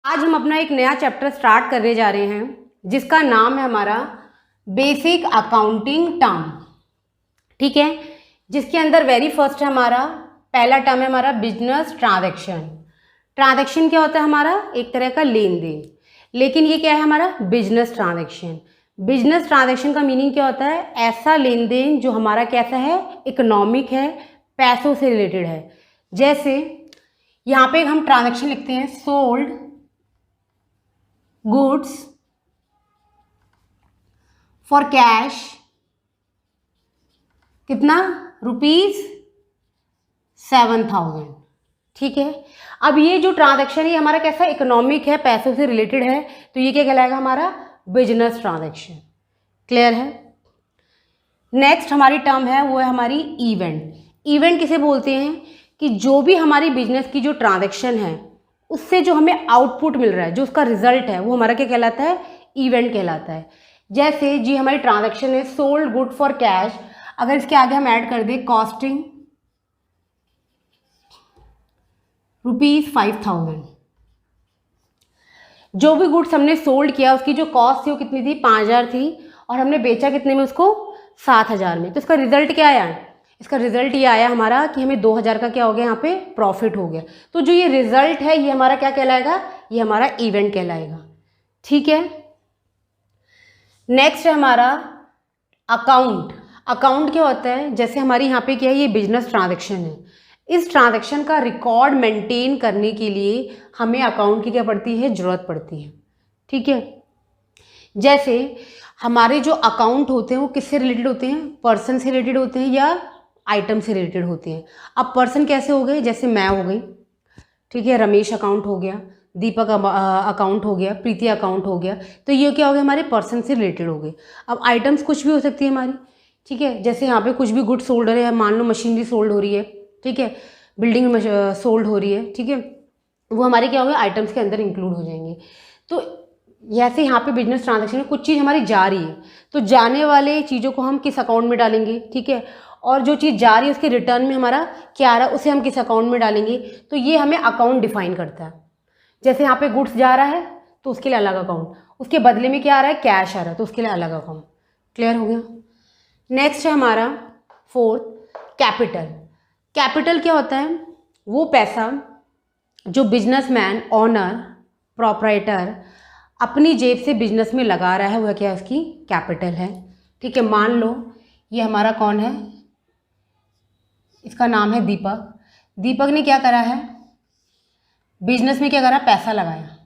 आज हम अपना एक नया चैप्टर स्टार्ट करने जा रहे हैं जिसका नाम है हमारा बेसिक अकाउंटिंग टर्म। ठीक है, जिसके अंदर वेरी फर्स्ट है हमारा पहला टर्म है हमारा बिजनेस ट्रांजैक्शन। ट्रांजैक्शन क्या होता है? हमारा एक तरह का लेन देन, लेकिन ये क्या है हमारा बिजनेस ट्रांजैक्शन। बिजनेस ट्रांजैक्शन का मीनिंग क्या होता है? ऐसा लेन देन जो हमारा कैसा है, इकोनॉमिक है, पैसों से रिलेटेड है। जैसे यहाँ पे हम ट्रांजैक्शन लिखते हैं सोल्ड गुड्स फॉर कैश, कितना? ₹7,000। ठीक है, अब ये जो ट्रांजैक्शन है हमारा कैसा इकोनॉमिक है, पैसों से रिलेटेड है, तो ये क्या कहलाएगा? हमारा बिजनेस ट्रांजैक्शन। क्लियर है? नेक्स्ट हमारी टर्म है वो है हमारी इवेंट। इवेंट किसे बोलते हैं? कि जो भी हमारी बिजनेस की जो ट्रांजैक्शन है उससे जो हमें आउटपुट मिल रहा है, जो उसका रिजल्ट है, वो हमारा क्या कहलाता है? इवेंट कहलाता है। जैसे जी हमारी ट्रांजैक्शन है सोल्ड गुड फॉर कैश, अगर इसके आगे हम ऐड कर दें कॉस्टिंग ₹5,000। जो भी गुड्स हमने सोल्ड किया उसकी जो कॉस्ट थी वो कितनी थी? 5,000 थी, और हमने बेचा कितने में उसको? 7,000 में। तो इसका रिजल्ट क्या आया? इसका रिजल्ट ये आया हमारा कि हमें 2,000 का क्या हो गया? यहाँ पे प्रॉफिट हो गया। तो जो ये रिजल्ट है ये हमारा क्या कहलाएगा? ये हमारा इवेंट कहलाएगा। ठीक है, नेक्स्ट है हमारा अकाउंट। अकाउंट क्या होता है? जैसे हमारी यहाँ पे क्या है, ये बिजनेस ट्रांजैक्शन है, इस ट्रांजैक्शन का रिकॉर्ड मेंटेन करने के लिए हमें अकाउंट की क्या पड़ती है? जरूरत पड़ती है। ठीक है, जैसे हमारे जो अकाउंट होते हैं वो किससे रिलेटेड होते हैं? पर्सन से रिलेटेड होते हैं या आइटम से रिलेटेड होते हैं। अब पर्सन कैसे हो गए? जैसे मैं हो गई, ठीक है, रमेश अकाउंट हो गया, दीपक अकाउंट हो गया, प्रीति अकाउंट हो गया। तो ये क्या हो गया? हमारे पर्सन से रिलेटेड हो गए। अब आइटम्स कुछ भी हो सकती है हमारी, ठीक है, जैसे यहाँ पे कुछ भी गुड सोल्ड हो रहे हैं, मान लो मशीनरी सोल्ड हो रही है, ठीक है, बिल्डिंग सोल्ड हो रही है, ठीक है, वो हमारे क्या हो गए? आइटम्स के अंदर इंक्लूड हो जाएंगे। तो जैसे यहाँ पे बिजनेस ट्रांजैक्शन में कुछ चीज़ हमारी जा रही है, तो जाने वाले चीज़ों को हम किस अकाउंट में डालेंगे? ठीक है, और जो चीज़ जा रही है उसके रिटर्न में हमारा क्या आ रहा है उसे हम किस अकाउंट में डालेंगे? तो ये हमें अकाउंट डिफाइन करता है। जैसे यहाँ पे गुड्स जा रहा है तो उसके लिए अलग अकाउंट, उसके बदले में क्या आ रहा है? कैश आ रहा है, तो उसके लिए अलग अकाउंट। क्लियर हो गया? नेक्स्ट है हमारा फोर्थ कैपिटल। कैपिटल क्या होता है? वो पैसा जो बिजनेसमैन, ऑनर, प्रोप्राइटर अपनी जेब से बिजनेस में लगा रहा है, वह क्या? उसकी कैपिटल है। ठीक है, मान लो ये हमारा कौन है? इसका नाम है दीपक। दीपक ने क्या करा है? बिजनेस में क्या करा? पैसा लगाया।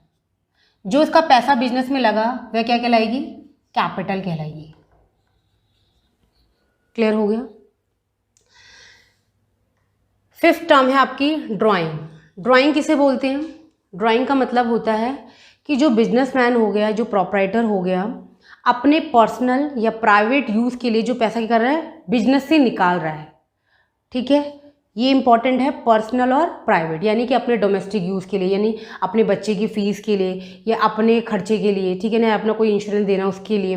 जो इसका पैसा बिजनेस में लगा वह क्या कहलाएगी? कैपिटल कहलाएगी। क्लियर हो गया? फिफ्थ टर्म है आपकी ड्राइंग। ड्राइंग किसे बोलते हैं? ड्राइंग का मतलब होता है कि जो बिजनेसमैन हो गया, जो प्रोप्राइटर हो गया, अपने पर्सनल या प्राइवेट यूज़ के लिए जो पैसा क्या कर रहा है? बिजनेस से निकाल रहा है। ठीक है, ये इंपॉर्टेंट है, पर्सनल और प्राइवेट, यानी कि अपने डोमेस्टिक यूज़ के लिए, यानी अपने बच्चे की फ़ीस के लिए या अपने खर्चे के लिए, ठीक है ना, अपना कोई इंश्योरेंस देना उसके लिए,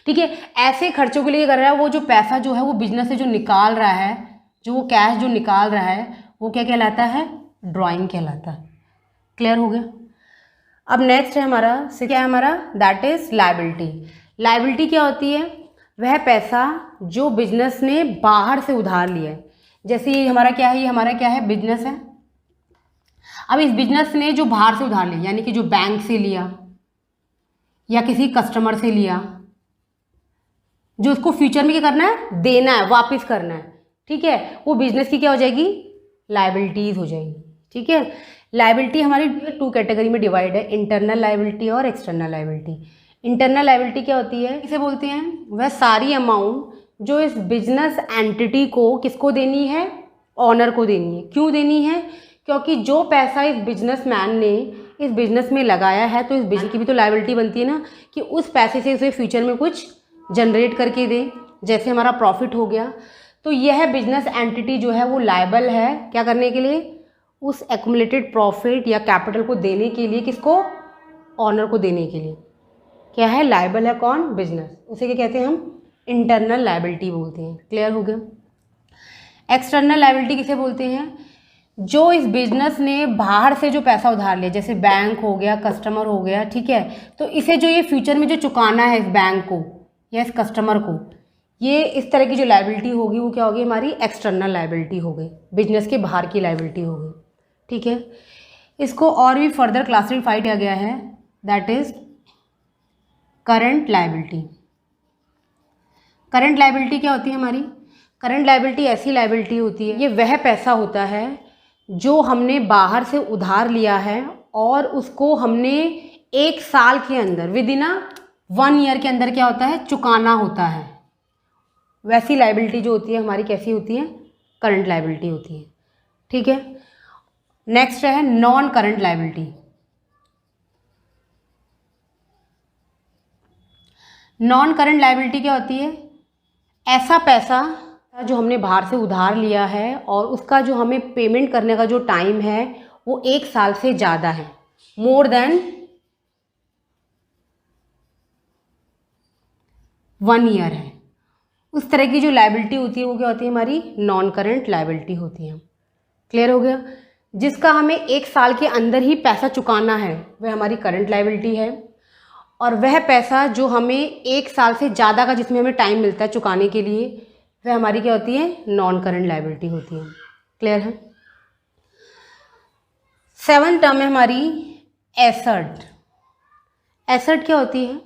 ठीक है, ऐसे खर्चों के लिए कर रहा है। वो जो पैसा जो है वो बिजनेस से जो निकाल रहा है, जो वो कैश जो निकाल रहा है, वो क्या कहलाता है? ड्राइंग कहलाता है। क्लियर हो गया? अब नेक्स्ट है हमारा से क्या है हमारा? That is liability. लायबिलिटी क्या होती है? वह पैसा जो बिजनेस ने बाहर से उधार लिया है। जैसे ये हमारा क्या है? ये हमारा क्या है? बिजनेस है। अब इस बिजनेस ने जो बाहर से उधार लिया, यानी कि जो बैंक से लिया या किसी कस्टमर से लिया, जो उसको फ्यूचर में क्या करना है? देना है, वापस करना है, ठीक है, वो बिजनेस की क्या हो जाएगी? लायबिलिटीज हो जाएगी। ठीक है, लायबिलिटी हमारी 2 कैटेगरी में डिवाइड है, इंटरनल लायबिलिटी और एक्सटर्नल लायबिलिटी। इंटरनल लायबिलिटी क्या होती है? इसे बोलते हैं वह सारी अमाउंट जो इस बिजनेस एंटिटी को किसको देनी है? ऑनर को देनी है। क्यों देनी है? क्योंकि जो पैसा इस बिजनेसमैन ने इस बिजनेस में लगाया है, तो इस बिजनेस की भी तो लायबिलिटी बनती है ना, कि उस पैसे से उसे फ्यूचर में कुछ जनरेट करके दे। जैसे हमारा प्रॉफिट हो गया, तो यह बिजनेस एंटिटी जो है वो लायबल है क्या करने के लिए? उस एक्युमुलेटेड प्रॉफिट या कैपिटल को देने के लिए। किसको? ऑनर को देने के लिए। क्या है? लायबल है कौन? बिजनेस। उसे क्या कहते हैं हम? इंटरनल लायबिलिटी बोलते हैं। क्लियर हो गया? एक्सटर्नल लायबिलिटी किसे बोलते हैं? जो इस बिजनेस ने बाहर से जो पैसा उधार लिया, जैसे बैंक हो गया, कस्टमर हो गया, ठीक है, तो इसे जो ये फ्यूचर में जो चुकाना है इस बैंक को या इस कस्टमर को, ये इस तरह की जो लायबिलिटी होगी वो क्या होगी, हमारी एक्सटर्नल लायबिलिटी हो गई, बिजनेस के बाहर की लायबिलिटी हो गई। ठीक है, इसको और भी फर्दर क्लासिफाई किया गया है, that is current liability. Current liability क्या होती है हमारी? करंट लायबिलिटी ऐसी लायबिलिटी होती है, ये वह पैसा होता है जो हमने बाहर से उधार लिया है और उसको हमने 1 साल के अंदर, विद इन 1 ईयर के अंदर क्या होता है, चुकाना होता है। वैसी लायबिलिटी जो होती है हमारी कैसी होती है, करंट लायबिलिटी होती है। ठीक है, नेक्स्ट है non current liability. Non current liability क्या होती है? ऐसा पैसा जो हमने बाहर से उधार लिया है और उसका जो हमें पेमेंट करने का जो टाइम है वो 1 साल से ज़्यादा है, मोर देन 1 ईयर है। उस तरह की जो लायबिलिटी होती है वो क्या होती है, हमारी नॉन करंट लायबिलिटी होती है। क्लियर हो गया? जिसका हमें 1 साल के अंदर ही पैसा चुकाना है वह हमारी करंट लायबिलिटी है, और वह पैसा जो हमें 1 साल से ज़्यादा का जिसमें हमें टाइम मिलता है चुकाने के लिए, वह हमारी क्या होती है, नॉन करंट लायबिलिटी होती है। क्लियर है? 7th टर्म है हमारी एसेट। एसेट क्या होती है?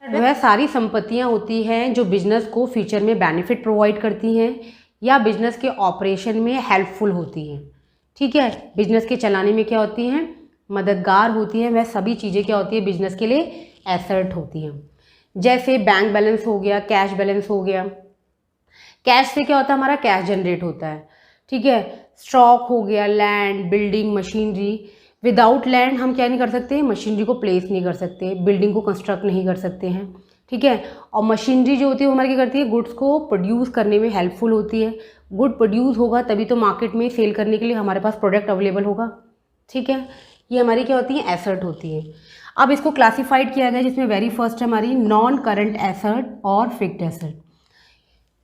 वह सारी संपत्तियां होती हैं जो बिजनेस को फ्यूचर में बेनिफिट प्रोवाइड करती हैं या बिजनेस के ऑपरेशन में हेल्पफुल होती हैं। ठीक है, बिजनेस के चलाने में क्या होती हैं, मददगार होती हैं। वह सभी चीज़ें क्या होती है, बिजनेस के लिए एसेट होती हैं। जैसे बैंक बैलेंस हो गया, कैश बैलेंस हो गया। कैश से क्या होता है, हमारा कैश जनरेट होता है। ठीक है, स्टॉक हो गया, land, building, machinery. Without land हम क्या नहीं कर सकते, मशीनरी को प्लेस नहीं कर सकते, बिल्डिंग को कंस्ट्रक्ट नहीं कर सकते हैं। ठीक है, और मशीनरी जो होती है वो हमारी क्या करती है, गुड्स को प्रोड्यूस करने में हेल्पफुल होती है। गुड प्रोड्यूस होगा तभी तो मार्केट में सेल करने के लिए हमारे पास प्रोडक्ट अवेलेबल होगा। ठीक है, ये हमारी क्या होती है, एसेट होती है। अब इसको क्लासिफाइड किया गया जिसमें वेरी फर्स्ट है हमारी नॉन करंट एसेट और फिक्स्ड एसेट।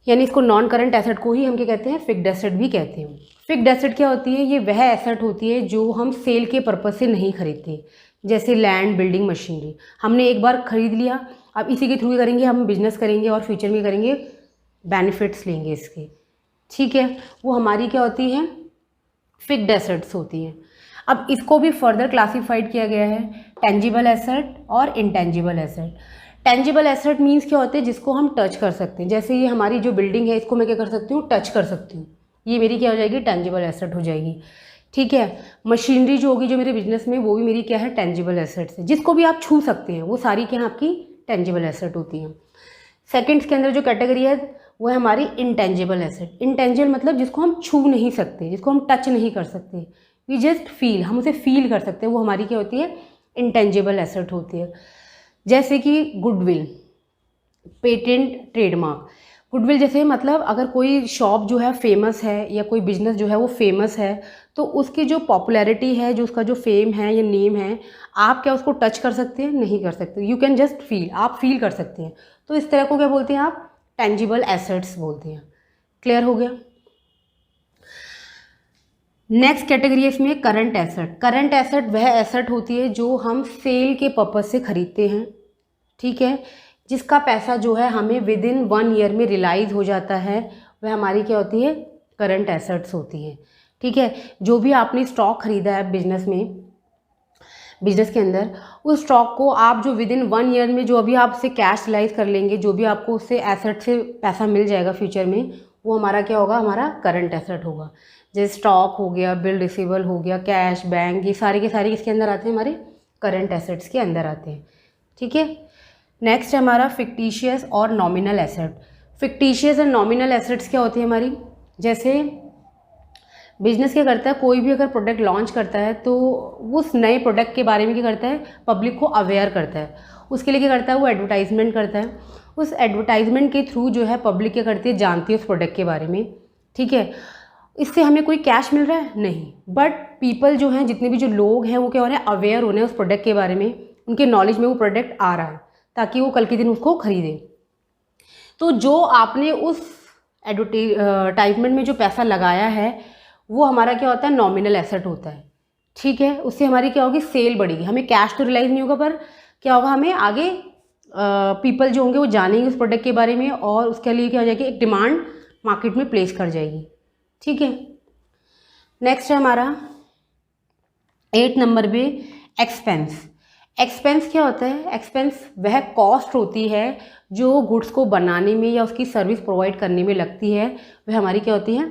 यानी इसको नॉन करंट एसेट को ही हम क्या कहते हैं, फिक्स्ड एसेट भी कहते हैं। फिक्स्ड एसेट क्या होती है, ये वह एसेट होती है जो हम सेल के पर्पज़ से नहीं खरीदते। जैसे लैंड, बिल्डिंग, मशीनरी हमने एक बार खरीद लिया, अब इसी के थ्रू करेंगे, हम बिजनेस करेंगे और फ्यूचर में करेंगे, बेनिफिट्स लेंगे इसके। ठीक है, वो हमारी क्या होती हैं, फिक्स्ड एसेट्स होती हैं। अब इसको भी फर्दर क्लासिफाइड किया गया है टेंजिबल एसेट और intangible asset. Tangible asset means क्या होते हैं, जिसको हम टच कर सकते हैं। जैसे ये हमारी जो बिल्डिंग है इसको मैं क्या कर सकती हूँ, टच कर सकती हूँ, ये मेरी क्या हो जाएगी, टेंजिबल एसेट हो जाएगी। ठीक है, मशीनरी जो होगी जो मेरे बिजनेस में, वो भी मेरी क्या है, टेंजिबल एसेट्स है। जिसको भी आप छू सकते हैं वो सारी क्या है, आपकी टेंजिबल एसेट होती हैं। सेकेंड्स के अंदर जो कैटेगरी है वो है हमारी इंटेंजिबल एसेट। इंटेंजिबल मतलब जिसको हम छू नहीं सकते, जिसको हम टच नहीं कर सकते, वी जस्ट फील, हम उसे फील कर सकते हैं, वो हमारी क्या होती है, इंटेंजिबल एसेट होती है। जैसे कि गुडविल, पेटेंट, ट्रेडमार्क। गुडविल जैसे मतलब अगर कोई शॉप जो है फेमस है या कोई बिजनेस जो है वो फेमस है, तो उसकी जो पॉपुलैरिटी है, जो उसका जो फेम है या नेम है, आप क्या उसको टच कर सकते हैं, नहीं कर सकते। यू कैन जस्ट फील, आप फील कर सकते हैं। तो इस तरह को क्या बोलते हैं, आप टेंजिबल एसेट्स बोलते हैं। क्लियर हो गया? नेक्स्ट कैटेगरी है इसमें करंट एसेट। करंट एसेट वह एसेट होती है जो हम सेल के पर्पज़ से खरीदते हैं। ठीक है, जिसका पैसा जो है हमें विद इन 1 ईयर में रिलाइज हो जाता है, वह हमारी क्या होती है, करंट एसेट्स होती है। ठीक है, जो भी आपने स्टॉक खरीदा है बिजनेस में, बिजनेस के अंदर, उस स्टॉक को आप जो विद इन 1 ईयर में जो अभी आप उससे कैश रिलाइज कर लेंगे, जो भी आपको उससे एसेट से पैसा मिल जाएगा फ्यूचर में, वो हमारा क्या होगा, हमारा करंट एसेट होगा। जैसे स्टॉक हो गया, बिल रिसीवेबल हो गया, कैश, बैंक, ये सारे के सारे इसके अंदर आते हैं, हमारे करंट एसेट्स के अंदर आते हैं। ठीक है, नेक्स्ट है हमारा फिक्टिशियस और नॉमिनल एसेट। फिक्टिशियस और नॉमिनल एसेट्स क्या होती है हमारी, जैसे बिजनेस क्या करता है, कोई भी अगर प्रोडक्ट लॉन्च करता है तो उस नए प्रोडक्ट के बारे में क्या करता है, पब्लिक को अवेयर करता है। उसके लिए क्या करता है, वो एडवर्टाइजमेंट करता है। उस एडवर्टाइजमेंट के थ्रू जो है पब्लिक क्या करती है, जानती है उस प्रोडक्ट के बारे में। ठीक है, इससे हमें कोई कैश मिल रहा है नहीं, बट पीपल जो हैं, जितने भी जो लोग हैं, वो क्या हो रहे हैं, अवेयर हो रहे हैं उस प्रोडक्ट के बारे में, उनके नॉलेज में वो प्रोडक्ट आ रहा है ताकि वो कल के दिन उसको खरीदें। तो जो आपने उस एडवर्टाइजमेंट में जो पैसा लगाया है वो हमारा क्या होता है, नॉमिनल एसेट होता है। ठीक है, उससे हमारी क्या होगी, सेल बढ़ेगी। हमें कैश तो रियलाइज नहीं होगा, पर क्या होगा, हमें आगे पीपल जो होंगे वो जानेंगे उस प्रोडक्ट के बारे में, और उसके लिए क्या हो जाएगी, एक डिमांड मार्केट में प्लेस कर जाएगी। ठीक है, नेक्स्ट है हमारा 8 नंबर पे एक्सपेंस। एक्सपेंस क्या होता है, एक्सपेंस वह कॉस्ट होती है जो गुड्स को बनाने में या उसकी सर्विस प्रोवाइड करने में लगती है, वह हमारी क्या होती है,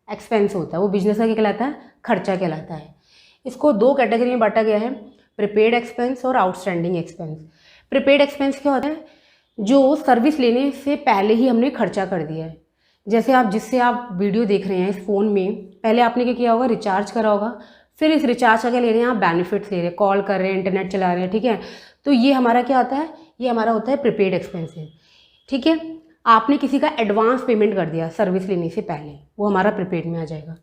एक्सपेंस होता है। वो बिजनेस का क्या कहलाता है, खर्चा कहलाता है। इसको 2 कैटेगरी में बांटा गया है, प्रीपेड एक्सपेंस और आउटस्टैंडिंग एक्सपेंस। प्रीपेड एक्सपेंस क्या होता है, जो सर्विस लेने से पहले ही हमने खर्चा कर दिया है। जैसे जिससे आप वीडियो देख रहे हैं इस फ़ोन में, पहले आपने क्या किया होगा, रिचार्ज करा होगा, फिर इस रिचार्ज का क्या ले रहे हैं आप, बेनिफिट्स ले रहे हैं, कॉल कर रहे हैं, इंटरनेट चला रहे हैं। ठीक है, तो ये हमारा क्या होता है, ये हमारा होता है प्रीपेड एक्सपेंसेस। ठीक है, आपने किसी का एडवांस पेमेंट कर दिया सर्विस लेने से पहले, वो हमारा प्रीपेड में आ जाएगा।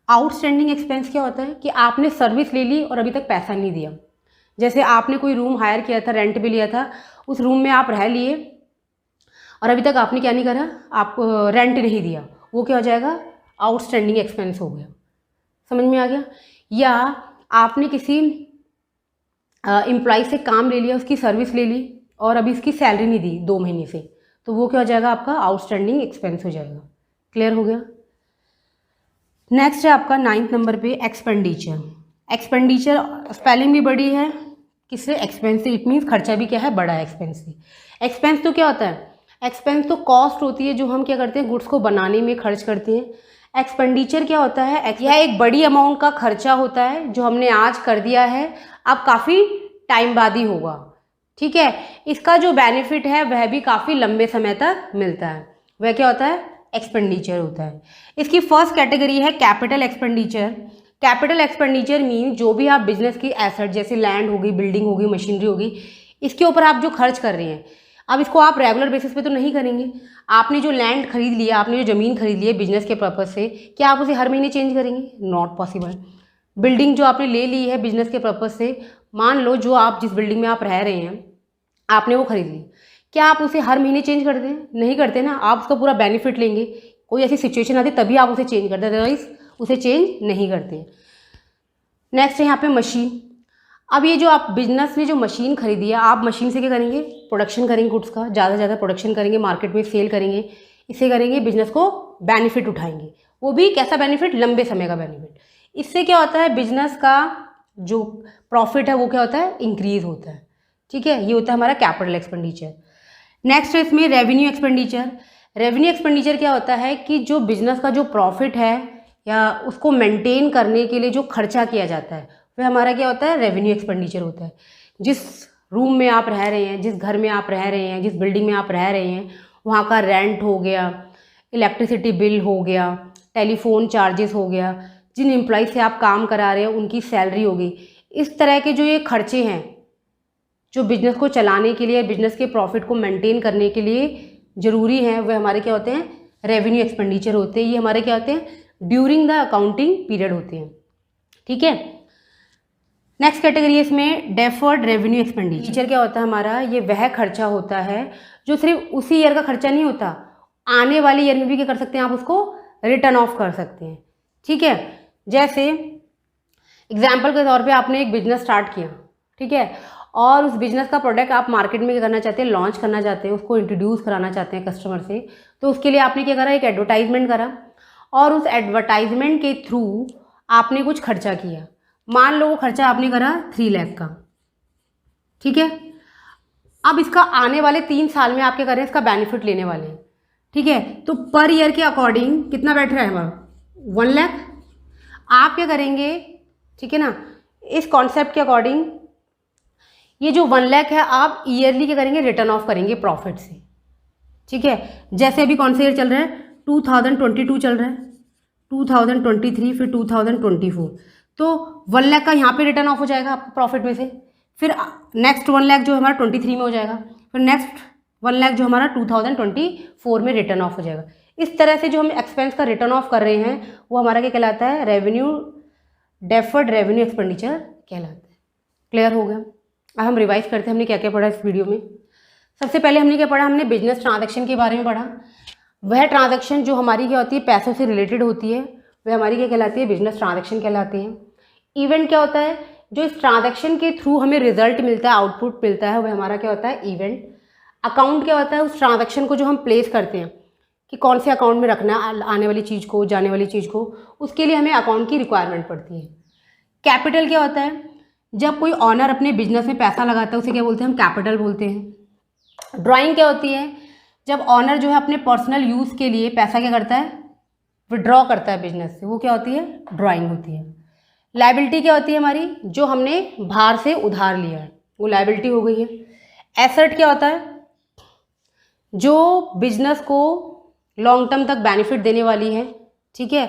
आउटस्टैंडिंग एक्सपेंस क्या होता है कि आपने सर्विस ले ली और अभी तक पैसा नहीं दिया। जैसे आपने कोई रूम हायर किया था, रेंट भी लिया था, उस रूम में आप रह लिए और अभी तक आपने क्या नहीं करा, आपको रेंट नहीं दिया, वो क्या हो जाएगा, आउटस्टैंडिंग एक्सपेंस हो गया। समझ में आ गया। या आपने किसी एम्प्लॉय से काम ले लिया, उसकी सर्विस ले ली और अभी इसकी सैलरी नहीं दी 2 महीने से, तो वो क्या हो जाएगा, आपका आउटस्टैंडिंग एक्सपेंस हो जाएगा। क्लियर हो गया। नेक्स्ट है आपका 9th नंबर पे एक्सपेंडिचर। एक्सपेंडिचर स्पेलिंग भी बड़ी है, किससे, एक्सपेंस से। इट मीन्स खर्चा भी क्या है, बड़ा है एक्सपेंस से। एक्सपेंस तो क्या होता है, एक्सपेंस तो कॉस्ट होती है जो हम क्या करते हैं, गुड्स को बनाने में खर्च करते हैं। एक्सपेंडिचर क्या होता है, यह एक बड़ी अमाउंट का खर्चा होता है जो हमने आज कर दिया है, अब काफ़ी टाइम बाद ही होगा। ठीक है, इसका जो बेनिफिट है वह भी काफ़ी लंबे समय तक मिलता है, वह क्या होता है, एक्सपेंडिचर होता है। इसकी फर्स्ट कैटेगरी है capital expenditure. Capital expenditure mean जो भी आप बिजनेस की एसेट, जैसे लैंड होगी, बिल्डिंग होगी, मशीनरी होगी, इसके ऊपर आप जो खर्च कर रहे हैं, अब इसको आप रेगुलर बेसिस पे तो नहीं करेंगे। आपने जो लैंड खरीद लिया, आपने जो ज़मीन खरीद ली है बिजनेस के पर्पज़ से, क्या आप उसे हर महीने चेंज करेंगे, नॉट पॉसिबल। बिल्डिंग जो आपने ले ली है बिजनेस के पर्पज़ से, मान लो जो आप जिस बिल्डिंग में आप रह रहे हैं आपने वो खरीद ली, क्या आप उसे हर महीने चेंज कर दें, नहीं करते ना, आप उसका पूरा बेनिफिट लेंगे। कोई ऐसी सिचुएशन आती तभी आप उसे चेंज करते, अदरवाइज उसे चेंज नहीं करते। नेक्स्ट है यहाँ पे मशीन। अब ये जो आप बिजनेस में जो मशीन खरीदी है, आप मशीन से क्या करेंगे, प्रोडक्शन करेंगे गुड्स का, ज़्यादा से ज़्यादा प्रोडक्शन करेंगे, मार्केट में सेल करेंगे, इससे करेंगे बिजनेस को बेनिफिट उठाएंगे। वो भी कैसा बेनिफिट, लंबे समय का बेनिफिट। इससे क्या होता है, बिजनेस का जो प्रॉफिट है वो क्या होता है, इंक्रीज होता है। ठीक है, ये होता है हमारा कैपिटल एक्सपेंडिचर। नेक्स्ट है इसमें रेवेन्यू एक्सपेंडिचर। रेवेन्यू एक्सपेंडिचर क्या होता है कि जो बिजनेस का जो प्रॉफिट है या उसको मेंटेन करने के लिए जो खर्चा किया जाता है, वह हमारा क्या होता है, रेवेन्यू एक्सपेंडिचर होता है। जिस रूम में आप रह रहे हैं, जिस घर में आप रह रहे हैं, जिस बिल्डिंग में आप रह रहे हैं, वहाँ का रेंट हो गया, इलेक्ट्रिसिटी बिल हो गया, टेलीफोन चार्जेस हो गया, जिन एम्प्लॉय से आप काम करा रहे हैं उनकी सैलरी होगी, इस तरह के जो ये खर्चे हैं जो बिजनेस को चलाने के लिए, बिजनेस के प्रॉफिट को मेंटेन करने के लिए ज़रूरी हैं, वह हमारे क्या होते हैं, रेवेन्यू एक्सपेंडिचर होते हैं। ये हमारे क्या होते हैं, ड्यूरिंग द अकाउंटिंग पीरियड होते हैं। ठीक है, नेक्स्ट कैटेगरी है इसमें डेफर्ड रेवेन्यू एक्सपेंडिचर। क्या होता है हमारा, ये वह खर्चा होता है जो सिर्फ उसी ईयर का खर्चा नहीं होता, आने वाले ईयर में भी क्या कर सकते हैं, आप उसको रिटर्न ऑफ कर सकते हैं। ठीक है, जैसे एग्जाम्पल के तौर पे आपने एक बिजनेस स्टार्ट किया, ठीक है, और उस बिजनेस का प्रोडक्ट आप मार्केट में क्या करना चाहते हैं, लॉन्च करना चाहते हैं, उसको इंट्रोड्यूस कराना चाहते हैं कस्टमर से, तो उसके लिए आपने क्या करा, एक एडवर्टाइजमेंट करा, और उस एडवर्टाइजमेंट के थ्रू आपने कुछ खर्चा किया। मान लो वो खर्चा आपने करा 3 लाख का। ठीक है, अब इसका आने वाले 3 साल में आप क्या कर रहे हैं, इसका बेनिफिट लेने वाले हैं। ठीक है, तो पर ईयर के अकॉर्डिंग कितना बैठ रहा है हमारा, 1 लाख। आप क्या करेंगे, ठीक है ना, इस कॉन्सेप्ट के अकॉर्डिंग ये जो 1 लाख है आप ईयरली क्या करेंगे, रिटर्न ऑफ करेंगे प्रॉफिट से। ठीक है, जैसे अभी कौन सा ईयर चल रहा है, 2022 चल रहा है, 2023, फिर 2024, तो 1 लाख का यहाँ पे रिटर्न ऑफ हो जाएगा आपको प्रॉफिट में से। फिर नेक्स्ट 1 लाख जो हमारा 23 में हो जाएगा, फिर नेक्स्ट 1 लाख जो हमारा 2024 में रिटर्न ऑफ हो जाएगा। इस तरह से जो हम एक्सपेंस का रिटर्न ऑफ कर रहे हैं वो हमारा क्या कहलाता है, रेवेन्यू, डेफर्ड रेवेन्यू एक्सपेंडिचर कहलाता है। क्लियर हो गया। अब हम रिवाइज करते हैं हमने क्या क्या पढ़ा इस वीडियो में। सबसे पहले हमने क्या पढ़ा, हमने बिजनेस ट्रांजैक्शन के बारे में पढ़ा। वह ट्रांजैक्शन जो हमारी क्या होती है, पैसों से रिलेटेड होती है, वह हमारी क्या कहलाती है, बिजनेस ट्रांजैक्शन कहलाती है। इवेंट क्या होता है, जो इस ट्रांजैक्शन के थ्रू हमें रिजल्ट मिलता है, आउटपुट मिलता है, वह हमारा क्या होता है, इवेंट। अकाउंट क्या होता है, उस ट्रांजैक्शन को जो हम प्लेस करते हैं कि कौन से अकाउंट में रखना है आने वाली चीज़ को, जाने वाली चीज़ को, उसके लिए हमें अकाउंट की रिक्वायरमेंट पड़ती है। कैपिटल क्या होता है, जब कोई ऑनर अपने बिजनेस में पैसा लगाता है उसे क्या बोलते हैं, हम कैपिटल बोलते हैं। ड्राइंग क्या होती है, जब ऑनर जो है अपने पर्सनल यूज़ के लिए पैसा क्या करता है, विड्रॉ करता है बिजनेस से, वो क्या होती है, ड्राइंग होती है। लायबिलिटी क्या होती है हमारी, जो हमने बाहर से उधार लिया है वो लायबिलिटी हो गई है। एसेट क्या होता है, जो बिजनेस को लॉन्ग टर्म तक बेनिफिट देने वाली है, ठीक है,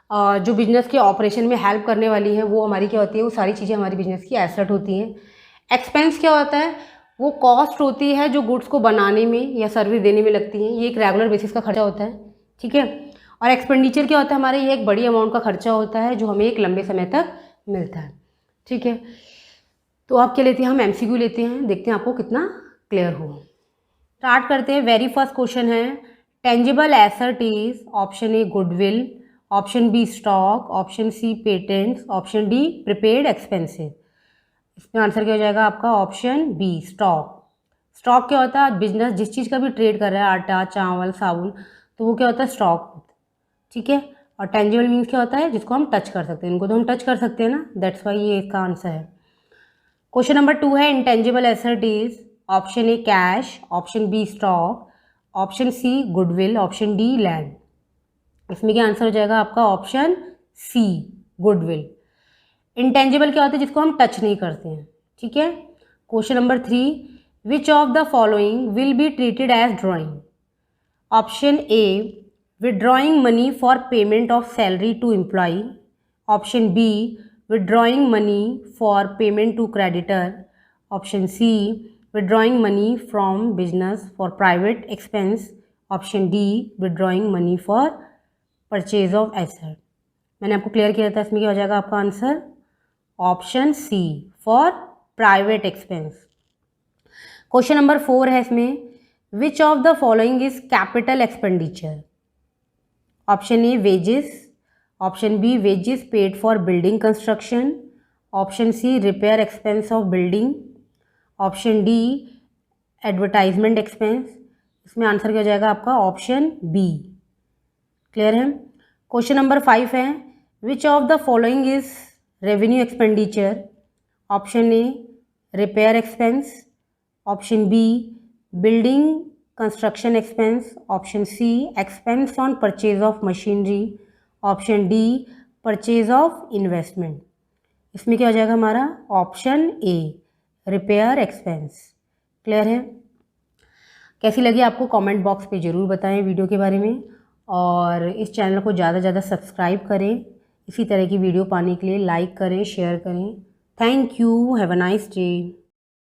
जो बिजनेस के ऑपरेशन में हेल्प करने वाली है, वो हमारी क्या होती है, वो सारी चीज़ें हमारी बिजनेस की एसेट होती हैं। एक्सपेंस क्या होता है, वो कॉस्ट होती है जो गुड्स को बनाने में या सर्विस देने में लगती हैं, ये एक रेगुलर बेसिस का खर्चा होता है, ठीक है। और एक्सपेंडिचर क्या होता है हमारे, ये एक बड़ी अमाउंट का खर्चा होता है जो हमें एक लंबे समय तक मिलता है, ठीक है। तो आप क्या लेते हैं, हम एमसीक्यू लेते हैं, देखते हैं आपको कितना क्लियर हो। स्टार्ट करते हैं। वेरी फर्स्ट क्वेश्चन है, tangible asset is option A goodwill, option B stock, option C patents, option D prepaid expenses. इसमें आंसर क्या हो जाएगा आपका, ऑप्शन बी स्टॉक। स्टॉक क्या होता है, बिजनेस जिस चीज़ का भी ट्रेड कर रहा है, आटा, चावल, साबुन, तो वो क्या होता है, स्टॉक, ठीक है। और टेंजिबल मीन्स क्या होता है, जिसको हम टच कर सकते हैं, इनको तो हम टच कर सकते हैं ना, दैट्स वाई ये इसका आंसर है। क्वेश्चन नंबर 2 है, intangible asset is option A cash, option B stock, option C goodwill, option D land. इसमें क्या आंसर हो जाएगा आपका, ऑप्शन सी गुडविल। इंटेंजिबल क्या होता है, जिसको हम टच नहीं करते हैं, ठीक है। Question number 3, which of the following will be treated as drawing. Option A, withdrawing money for payment of salary to employee, option B, withdrawing money for payment to creditor, option C, withdrawing money from business for private expense, option D, withdrawing money for purchase of asset। मैंने आपको clear किया था, इसमें क्या हो जाएगा आपका answer, option C for private expense. Question number 4 है इसमें, which of the following is capital expenditure. Option A wages, option B wages paid for building construction, option C repair expense of building, option D advertisement expense. इसमें answer क्या हो जाएगा आपका, option B. Clear है। Question number 5 है, which of the following is revenue expenditure. Option A repair expense, option B building construction expense, option C expense on purchase of machinery, option D purchase of investment. इसमें क्या हो जाएगा हमारा, option A repair expense. Clear है। कैसी लगी आपको, comment box पे ज़रूर बताएं वीडियो के बारे में, और इस चैनल को ज़्यादा से ज़्यादा सब्सक्राइब करें। इसी तरह की वीडियो पाने के लिए लाइक करें, शेयर करें। Thank you, have a nice day.